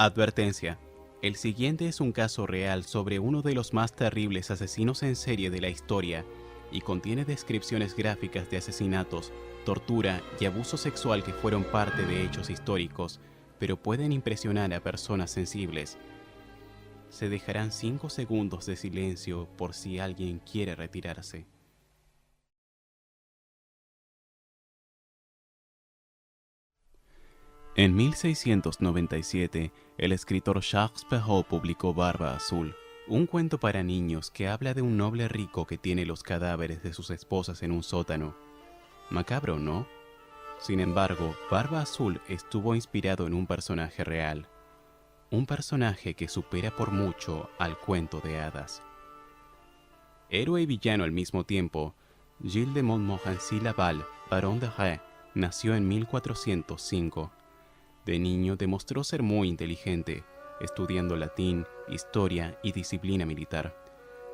Advertencia. El siguiente es un caso real sobre uno de los más terribles asesinos en serie de la historia y contiene descripciones gráficas de asesinatos, tortura y abuso sexual que fueron parte de hechos históricos, pero pueden impresionar a personas sensibles. Se dejarán 5 segundos de silencio por si alguien quiere retirarse. En 1697, el escritor Jacques Perrault publicó Barba Azul, un cuento para niños que habla de un noble rico que tiene los cadáveres de sus esposas en un sótano. Macabro, ¿no? Sin embargo, Barba Azul estuvo inspirado en un personaje real. Un personaje que supera por mucho al cuento de hadas. Héroe y villano al mismo tiempo, Gilles de Montmorency Laval, barón de Ré, nació en 1405. De niño demostró ser muy inteligente, estudiando latín, historia y disciplina militar.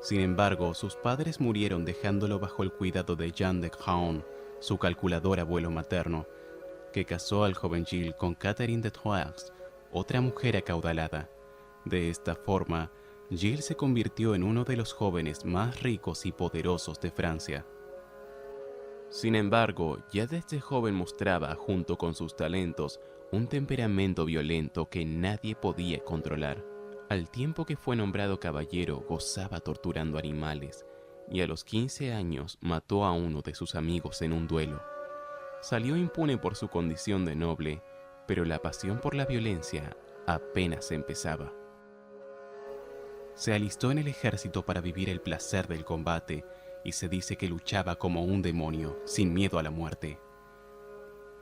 Sin embargo, sus padres murieron dejándolo bajo el cuidado de Jeanne de Craon, su calculador abuelo materno, que casó al joven Gilles con Catherine de Troyes, otra mujer acaudalada. De esta forma, Gilles se convirtió en uno de los jóvenes más ricos y poderosos de Francia. Sin embargo, ya desde joven mostraba, junto con sus talentos, un temperamento violento que nadie podía controlar. Al tiempo que fue nombrado caballero, gozaba torturando animales, y a los 15 años mató a uno de sus amigos en un duelo. Salió impune por su condición de noble, pero la pasión por la violencia apenas empezaba. Se alistó en el ejército para vivir el placer del combate, y se dice que luchaba como un demonio, sin miedo a la muerte.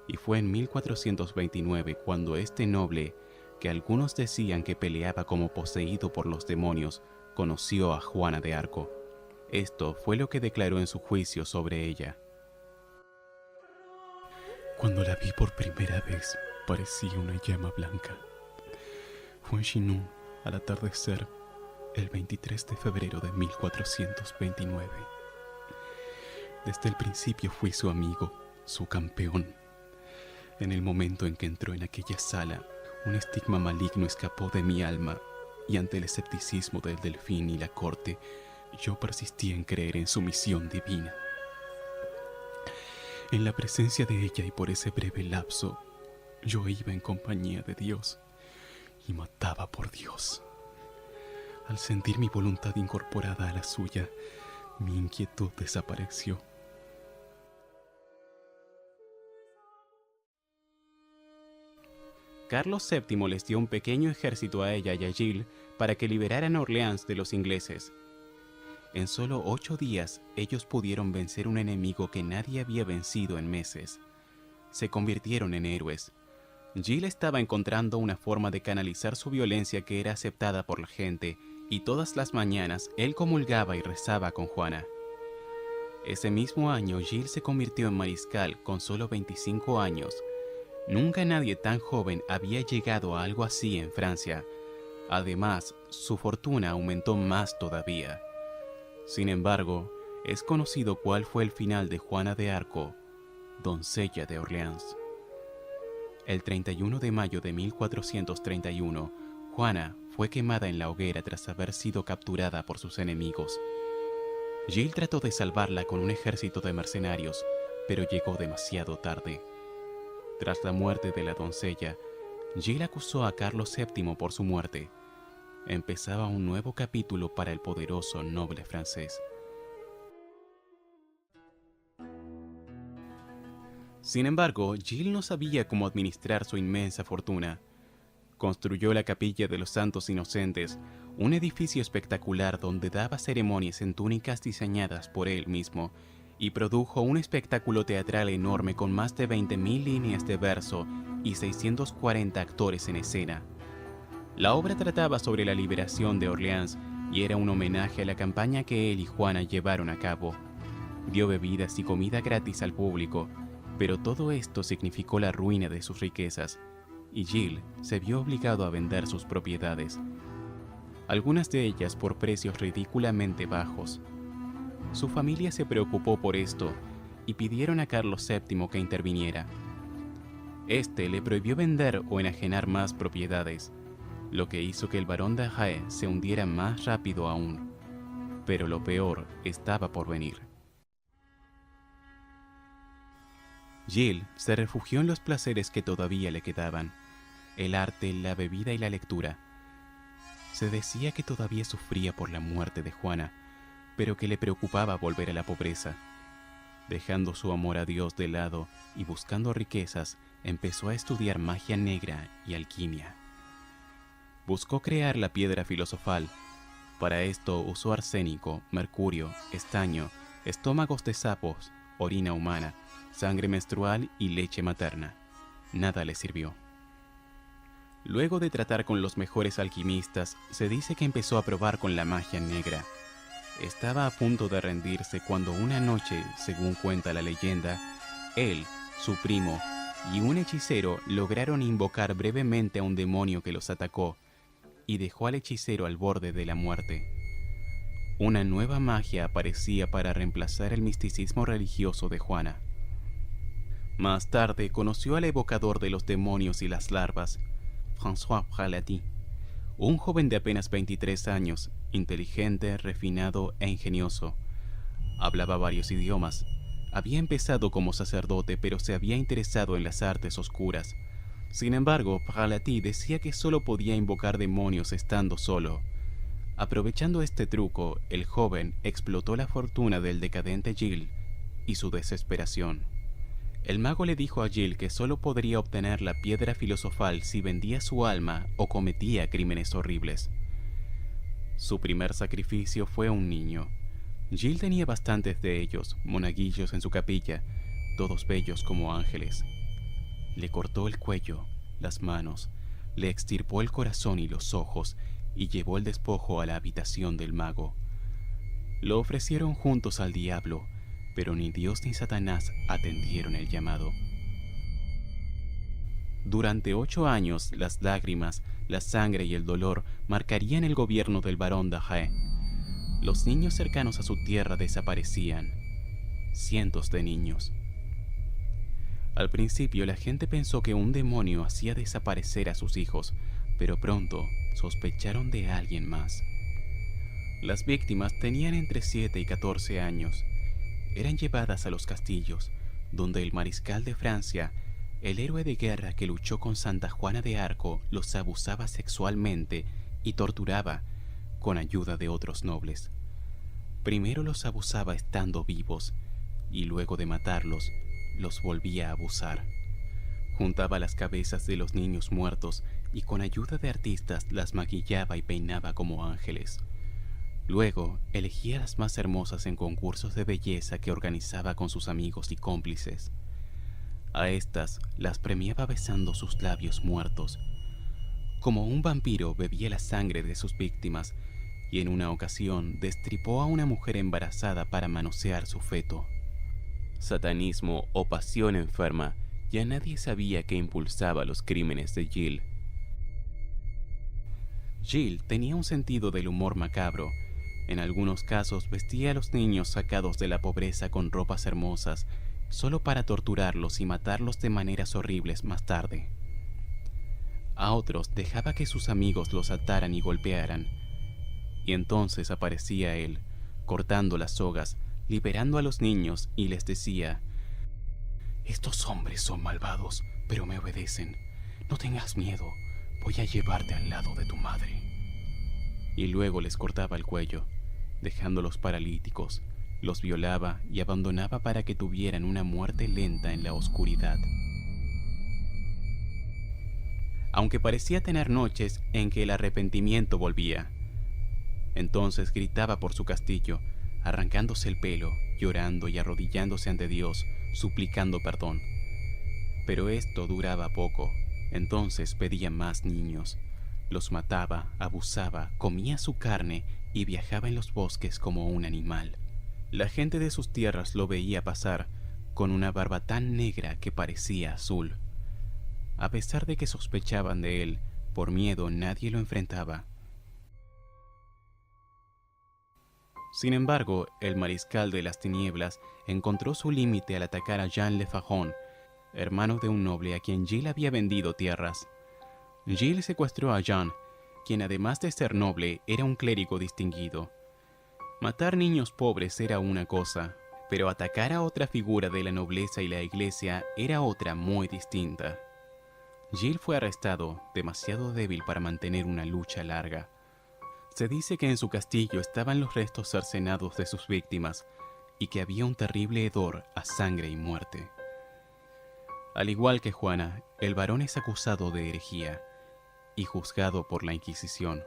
Y fue en 1429 cuando este noble, que algunos decían que peleaba como poseído por los demonios, conoció a Juana de Arco. Esto fue lo que declaró en su juicio sobre ella. Cuando la vi por primera vez, parecía una llama blanca. Fue en Chinon, al atardecer, el 23 de febrero de 1429. Desde el principio fui su amigo, su campeón. En el momento en que entró en aquella sala, un estigma maligno escapó de mi alma, y ante el escepticismo del delfín y la corte, yo persistí en creer en su misión divina. En la presencia de ella y por ese breve lapso, yo iba en compañía de Dios y mataba por Dios. Al sentir mi voluntad incorporada a la suya, mi inquietud desapareció. Carlos VII les dio un pequeño ejército a ella y a Gilles para que liberaran Orleans de los ingleses. En solo 8 días, ellos pudieron vencer un enemigo que nadie había vencido en meses. Se convirtieron en héroes. Gilles estaba encontrando una forma de canalizar su violencia que era aceptada por la gente, y todas las mañanas él comulgaba y rezaba con Juana. Ese mismo año, Gilles se convirtió en mariscal con solo 25 años. Nunca nadie tan joven había llegado a algo así en Francia. Además, su fortuna aumentó más todavía. Sin embargo, es conocido cuál fue el final de Juana de Arco, doncella de Orleans. El 31 de mayo de 1431, Juana fue quemada en la hoguera tras haber sido capturada por sus enemigos. Gilles trató de salvarla con un ejército de mercenarios, pero llegó demasiado tarde. Tras la muerte de la doncella, Gilles acusó a Carlos VII por su muerte. Empezaba un nuevo capítulo para el poderoso noble francés. Sin embargo, Gilles no sabía cómo administrar su inmensa fortuna. Construyó la Capilla de los Santos Inocentes, un edificio espectacular donde daba ceremonias en túnicas diseñadas por él mismo, y produjo un espectáculo teatral enorme con más de 20.000 líneas de verso y 640 actores en escena. La obra trataba sobre la liberación de Orleans y era un homenaje a la campaña que él y Juana llevaron a cabo. Dio bebidas y comida gratis al público, pero todo esto significó la ruina de sus riquezas, y Gilles se vio obligado a vender sus propiedades, algunas de ellas por precios ridículamente bajos. Su familia se preocupó por esto y pidieron a Carlos VII que interviniera. Este le prohibió vender o enajenar más propiedades. lo que hizo que el barón de Hae se hundiera más rápido aún. Pero lo peor estaba por venir. Gilles se refugió en los placeres que todavía le quedaban: el arte, la bebida y la lectura. Se decía que todavía sufría por la muerte de Juana, pero que le preocupaba volver a la pobreza. Dejando su amor a Dios de lado y buscando riquezas, empezó a estudiar magia negra y alquimia. Buscó crear la piedra filosofal. Para esto usó arsénico, mercurio, estaño, estómagos de sapos, orina humana, sangre menstrual y leche materna. Nada le sirvió. Luego de tratar con los mejores alquimistas, se dice que empezó a probar con la magia negra. Estaba a punto de rendirse cuando una noche, según cuenta la leyenda, él, su primo y un hechicero lograron invocar brevemente a un demonio que los atacó y dejó al hechicero al borde de la muerte. Una nueva magia aparecía para reemplazar el misticismo religioso de Juana. Más tarde conoció al evocador de los demonios y las larvas, François Pralati, un joven de apenas 23 años, inteligente, refinado e ingenioso. Hablaba varios idiomas. Había empezado como sacerdote, pero se había interesado en las artes oscuras. Sin embargo, Pralati decía que solo podía invocar demonios estando solo. Aprovechando este truco, el joven explotó la fortuna del decadente Gilles y su desesperación. El mago le dijo a Gilles que solo podría obtener la piedra filosofal si vendía su alma o cometía crímenes horribles. Su primer sacrificio fue un niño. Gilles tenía bastantes de ellos, monaguillos en su capilla, todos bellos como ángeles. Le cortó el cuello, las manos, le extirpó el corazón y los ojos y llevó el despojo a la habitación del mago. Lo ofrecieron juntos al diablo, pero ni Dios ni Satanás atendieron el llamado. Durante 8 años, las lágrimas, la sangre y el dolor marcarían el gobierno del barón de Hae. Los niños cercanos a su tierra desaparecían. Cientos de niños. Al principio la gente pensó que un demonio hacía desaparecer a sus hijos, pero pronto sospecharon de alguien más. Las víctimas tenían entre 7 y 14 años. Eran llevadas a los castillos, donde el mariscal de Francia, el héroe de guerra que luchó con Santa Juana de Arco, los abusaba sexualmente y torturaba con ayuda de otros nobles. Primero los abusaba estando vivos y luego de matarlos, los volvía a abusar. Juntaba las cabezas de los niños muertos y con ayuda de artistas las maquillaba y peinaba como ángeles. Luego, elegía las más hermosas en concursos de belleza que organizaba con sus amigos y cómplices. A estas las premiaba besando sus labios muertos. Como un vampiro bebía la sangre de sus víctimas y en una ocasión destripó a una mujer embarazada para manosear su feto. Satanismo o pasión enferma, ya nadie sabía qué impulsaba los crímenes de Gilles. Gilles tenía un sentido del humor macabro. En algunos casos vestía a los niños sacados de la pobreza con ropas hermosas, solo para torturarlos y matarlos de maneras horribles más tarde. A otros dejaba que sus amigos los ataran y golpearan, y entonces aparecía él, cortando las sogas, liberando a los niños y les decía: «Estos hombres son malvados, pero me obedecen. No tengas miedo, voy a llevarte al lado de tu madre». Y luego les cortaba el cuello, dejándolos paralíticos, los violaba y abandonaba para que tuvieran una muerte lenta en la oscuridad. Aunque parecía tener noches en que el arrepentimiento volvía. Entonces gritaba por su castillo, arrancándose el pelo, llorando y arrodillándose ante Dios, suplicando perdón. Pero esto duraba poco. Entonces pedía más niños. Los mataba, abusaba, comía su carne y viajaba en los bosques como un animal. La gente de sus tierras lo veía pasar, con una barba tan negra que parecía azul. A pesar de que sospechaban de él, por miedo nadie lo enfrentaba. Sin embargo, el mariscal de las tinieblas encontró su límite al atacar a Jean Le Fajon, hermano de un noble a quien Gilles había vendido tierras. Gilles secuestró a Jean quien además de ser noble era un clérigo distinguido. Matar niños pobres era una cosa, pero atacar a otra figura de la nobleza y la iglesia era otra muy distinta. Gilles fue arrestado, demasiado débil para mantener una lucha larga. Se dice que en su castillo estaban los restos cercenados de sus víctimas y que había un terrible hedor a sangre y muerte. Al igual que Juana, el varón es acusado de herejía y juzgado por la Inquisición.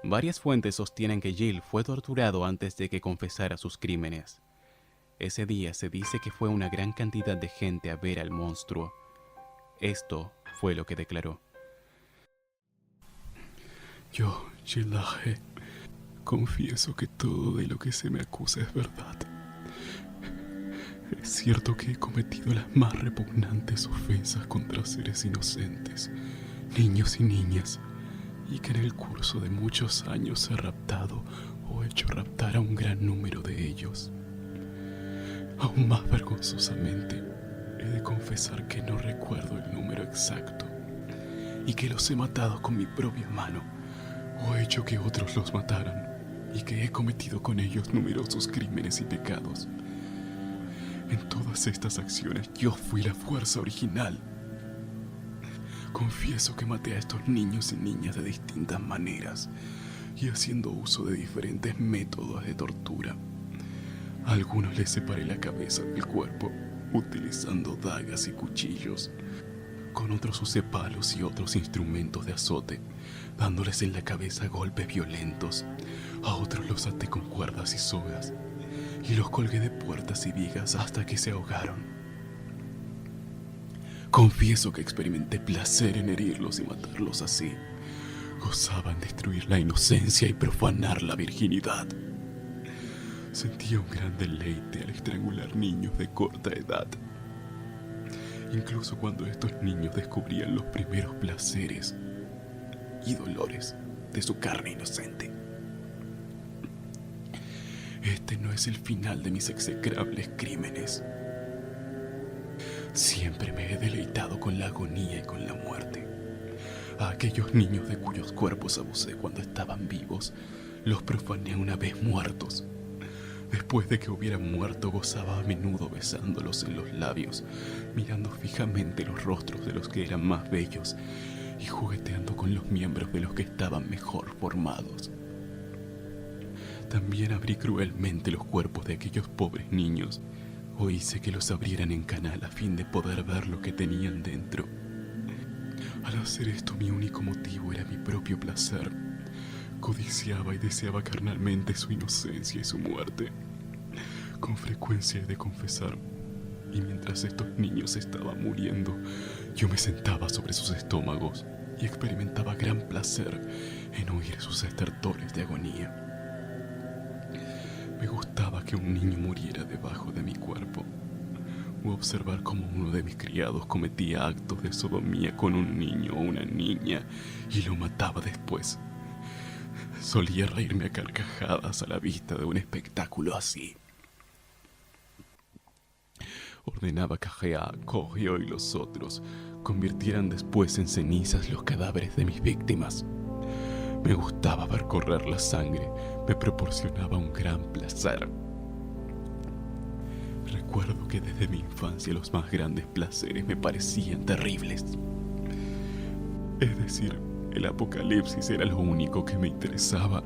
Varias fuentes sostienen que Gilles fue torturado antes de que confesara sus crímenes. Ese día se dice que fue una gran cantidad de gente a ver al monstruo. Esto fue lo que declaró. Yo, Gilles Larrey, confieso que todo de lo que se me acusa es verdad. Es cierto que he cometido las más repugnantes ofensas contra seres inocentes, niños y niñas, y que en el curso de muchos años he raptado o hecho raptar a un gran número de ellos. Aún más vergonzosamente, he de confesar que no recuerdo el número exacto y que los he matado con mi propia mano o he hecho que otros los mataran y que he cometido con ellos numerosos crímenes y pecados. En todas estas acciones yo fui la fuerza original. Confieso que maté a estos niños y niñas de distintas maneras y haciendo uso de diferentes métodos de tortura. A algunos les separé la cabeza del cuerpo utilizando dagas y cuchillos. Con otros usé palos y otros instrumentos de azote, dándoles en la cabeza golpes violentos. A otros los até con cuerdas y sogas y los colgué de puertas y vigas hasta que se ahogaron. Confieso que experimenté placer en herirlos y matarlos así. Gozaba en destruir la inocencia y profanar la virginidad. Sentía un gran deleite al estrangular niños de corta edad. Incluso cuando estos niños descubrían los primeros placeres y dolores de su carne inocente. Este no es el final de mis execrables crímenes. Siempre me he deleitado con la agonía y con la muerte. A aquellos niños de cuyos cuerpos abusé cuando estaban vivos, los profané una vez muertos. Después de que hubieran muerto, gozaba a menudo besándolos en los labios, mirando fijamente los rostros de los que eran más bellos y jugueteando con los miembros de los que estaban mejor formados. También abrí cruelmente los cuerpos de aquellos pobres niños, o hice que los abrieran en canal a fin de poder ver lo que tenían dentro. Al hacer esto, mi único motivo era mi propio placer. Codiciaba y deseaba carnalmente su inocencia y su muerte. Con frecuencia he de confesar, y mientras estos niños estaban muriendo, yo me sentaba sobre sus estómagos y experimentaba gran placer en oír sus estertores de agonía. Me gustaba que un niño muriera debajo de mi cuerpo, o observar cómo uno de mis criados cometía actos de sodomía con un niño o una niña y lo mataba después. Solía reírme a carcajadas a la vista de un espectáculo así. Ordenaba que Gea, Cogio y los otros convirtieran después en cenizas los cadáveres de mis víctimas. Me gustaba ver correr la sangre, me proporcionaba un gran placer. Recuerdo que desde mi infancia los más grandes placeres me parecían terribles. Es decir, el apocalipsis era lo único que me interesaba.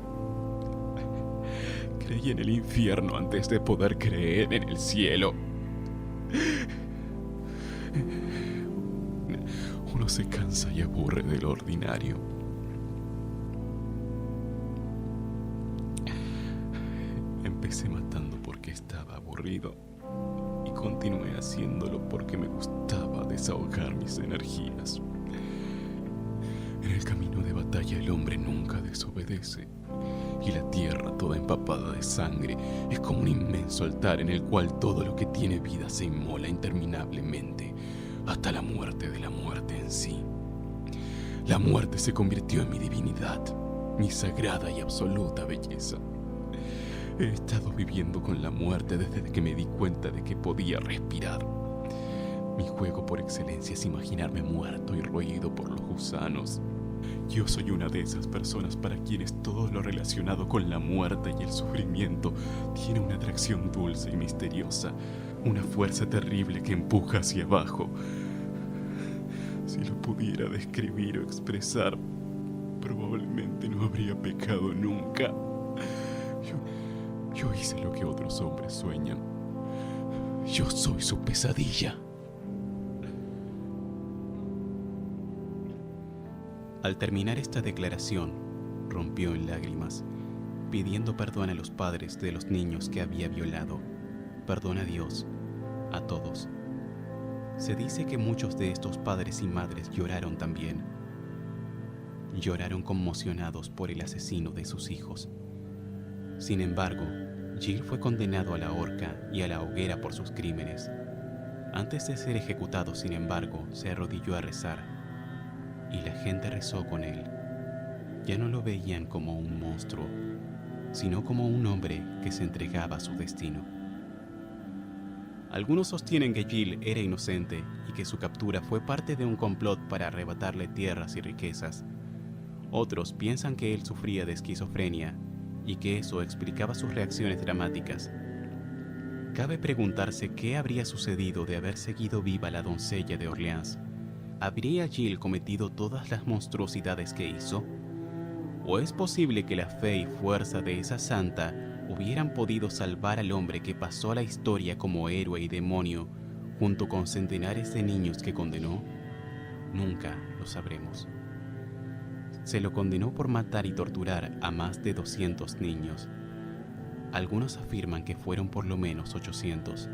Creí en el infierno antes de poder creer en el cielo. Uno se cansa y aburre de lo ordinario. Empecé matando porque estaba aburrido y continué haciéndolo porque me gustaba desahogar mis energías. En el camino de batalla el hombre nunca desobedece y la tierra toda empapada de sangre es como un inmenso altar en el cual todo lo que tiene vida se inmola interminablemente hasta la muerte de la muerte en sí. La muerte se convirtió en mi divinidad, mi sagrada y absoluta belleza. He estado viviendo con la muerte desde que me di cuenta de que podía respirar. Mi juego por excelencia es imaginarme muerto y roído por los gusanos. Yo soy una de esas personas para quienes todo lo relacionado con la muerte y el sufrimiento tiene una atracción dulce y misteriosa, una fuerza terrible que empuja hacia abajo. Si lo pudiera describir o expresar, probablemente no habría pecado nunca. Yo hice lo que otros hombres sueñan. Yo soy su pesadilla. Al terminar esta declaración, rompió en lágrimas, pidiendo perdón a los padres de los niños que había violado, perdón a Dios, a todos. Se dice que muchos de estos padres y madres lloraron también. Lloraron conmocionados por el asesino de sus hijos. Sin embargo, Gil fue condenado a la horca y a la hoguera por sus crímenes. Antes de ser ejecutado, sin embargo, se arrodilló a rezar. Y la gente rezó con él. Ya no lo veían como un monstruo, sino como un hombre que se entregaba a su destino. Algunos sostienen que Gil era inocente y que su captura fue parte de un complot para arrebatarle tierras y riquezas. Otros piensan que él sufría de esquizofrenia y que eso explicaba sus reacciones dramáticas. Cabe preguntarse qué habría sucedido de haber seguido viva la doncella de Orleans. ¿Habría Gil cometido todas las monstruosidades que hizo? ¿O es posible que la fe y fuerza de esa santa hubieran podido salvar al hombre que pasó a la historia como héroe y demonio junto con centenares de niños que condenó? Nunca lo sabremos. Se lo condenó por matar y torturar a más de 200 niños. Algunos afirman que fueron por lo menos 800.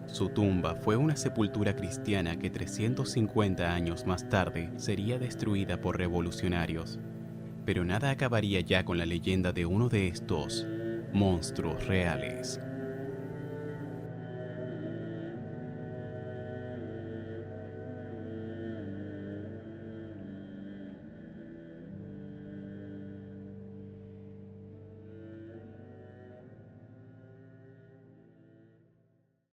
Su tumba fue una sepultura cristiana que 350 años más tarde sería destruida por revolucionarios. Pero nada acabaría ya con la leyenda de uno de estos monstruos reales.